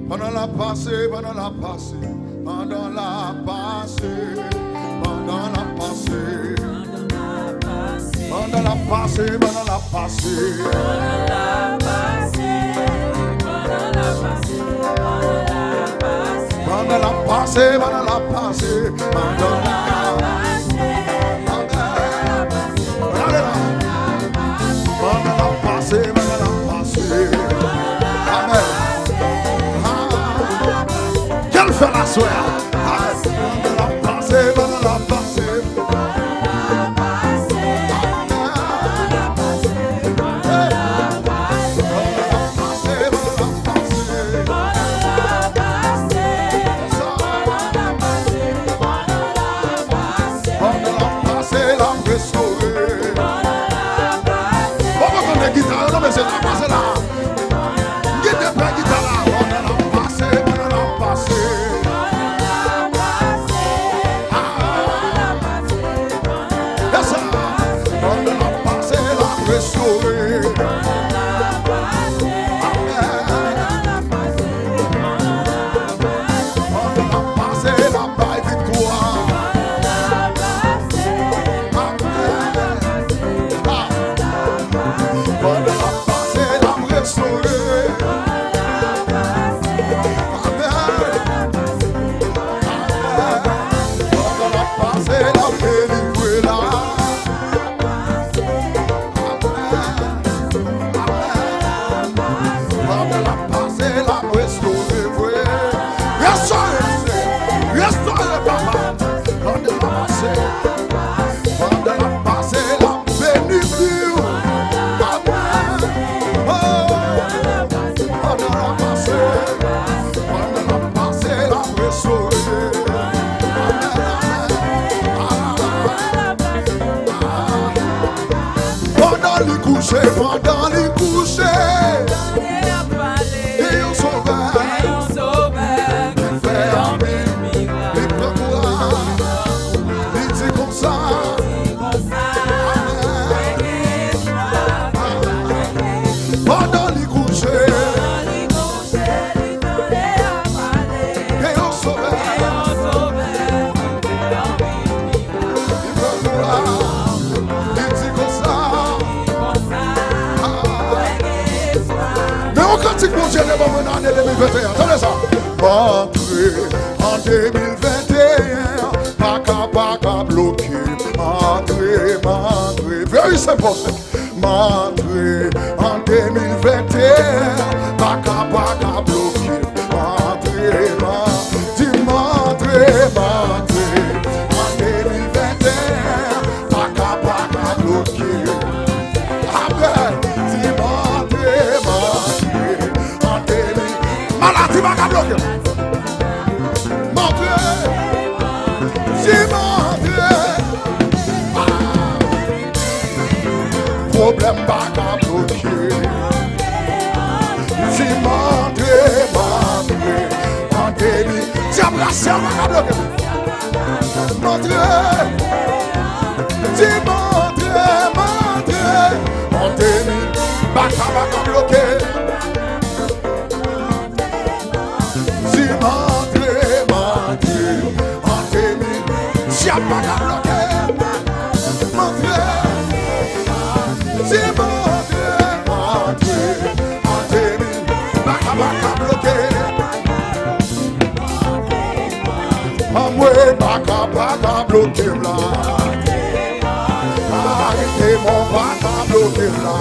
Pendant la passée, pendant la passée, pendant la passée, pendant la passée, pendant la passée, pendant la passée, pendant la passée, pendant la passée, pendant la fait la soirée. Pendant la passée, pendant la passée. Pendant les couchers, et on sauveur, qui fait un mille, il prend courage, il dit comme ça. Pendant les couchers, et on sauveur, il prend courage, il dit comme ça. Cantique mon Dieu, les bonnes années 2021. Attendez ça. Entrez en 2021, pas qu'à bloquer. Entrez. Very simple. Entrez en 2021, pas qu'à bloquer. Entrez. En 2021, pas qu'à bloquer. Maladie va qu'à bloquer. Montrez. Problème va qu'à bloquer. Si montrez. Montrez. Diablation va qu'à bloquer. Montrez. Si montrez. Va qu'à bloquer. J'ai pas qu'à bloquer. Montrez. C'est montrez. Pas qu'à bloquer. Moi, pas qu'à bloquer là. Arrêtez mon pas qu'à bloquer là.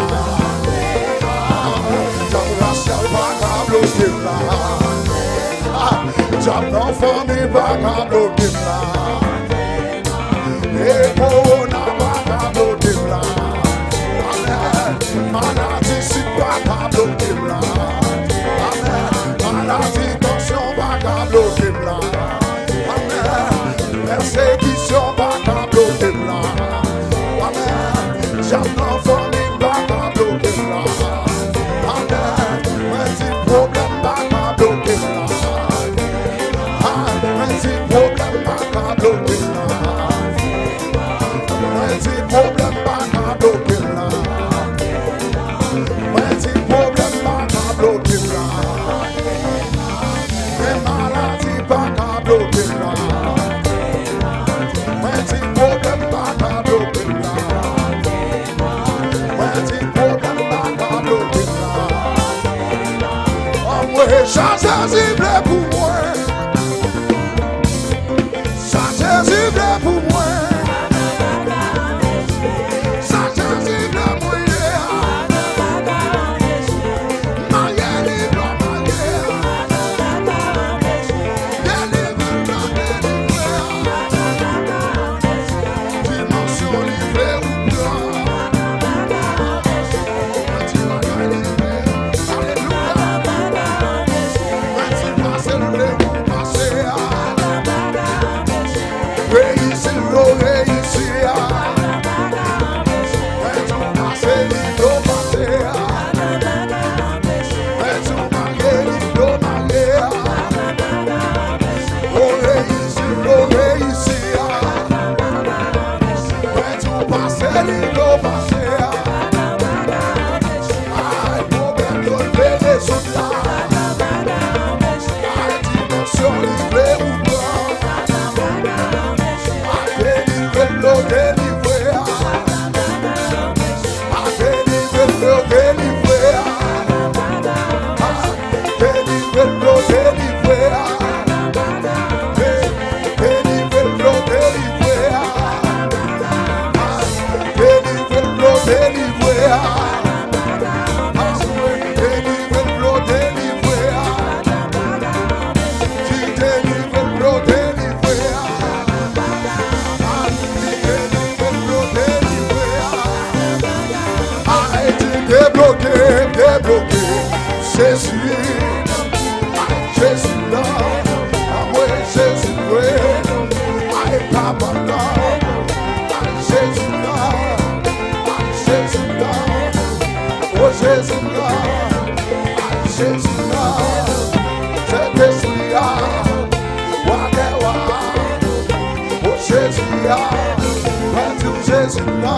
J'aime pas qu'à bloquer là. J'aime l'enfant mais pas qu'à bloquer là. Et pour n'a pas bloqué là. Maladie si pas bloqué là. Maladie tension pas bloqué là. Persécution pas bloqué là. J'aime l'enfant mais pas bloqué là. Un problème pas bloqué là. Un problème pas bloqué là. Problème pas qu'à bloquer là. Problème pas qu'à Ça sensible pour moi. Ça sensible pour moi. Ça sensible pour moi. Jésus, Jésus là, moi Jésus vrai, aïe papa là, Jésus là, oh Jésus là, Jésus là, c'est Jésus là, wakewa, oh Jésus là, mais tout Jésus là,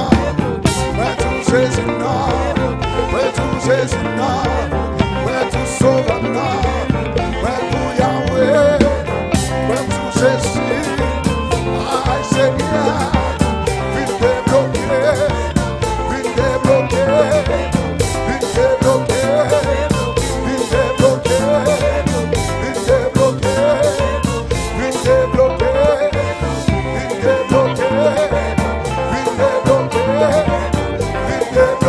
mais tout Jésus là, mais tout Jésus là. Sauvana, when to Yahweh, when to Jésus, ay Seigneur, vite débloquer, vite débloquer, vite débloquer, vite débloquer, vite débloquer, vite débloquer, vite débloquer, vite débloquer, vite débloquer.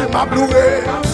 Don't bet you,